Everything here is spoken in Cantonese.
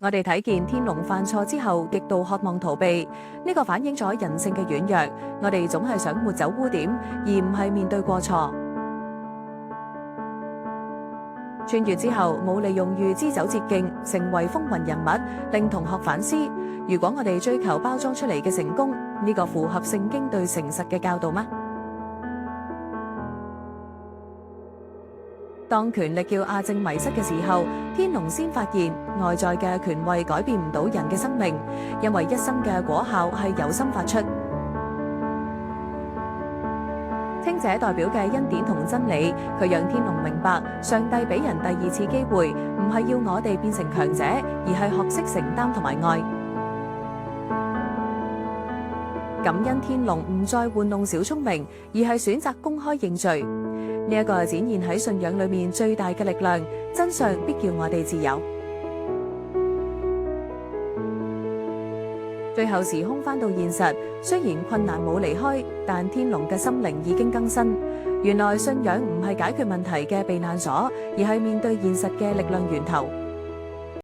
我哋睇見天龍犯錯之後，極度渴望逃避，呢個反映咗人性嘅軟弱。我哋總係想抹走污點，而唔係面對過錯。穿越之後，冇利用預知走捷徑，成為風雲人物，令同學反思：如果我哋追求包裝出嚟嘅成功，呢個符合聖經對誠實嘅教導嗎？當權力叫阿正迷失嘅時候，天龍先發現外在嘅權位改變唔到人嘅生命，因為一生嘅果效係由心發出。聽者代表嘅恩典同真理，佢讓天龍明白，上帝俾人第二次機會，唔係要我哋變成強者，而係學識承擔同埋愛。感恩天龍唔再玩弄小聰明，而係選擇公開認罪。呢一個展現喺信仰裏面最大嘅力量，真相必叫我哋自由。最後時空返到現實，雖然困難冇離開，但天龍嘅心靈已經更新。原來信仰唔係解決問題嘅避難所，而係面對現實嘅力量源頭。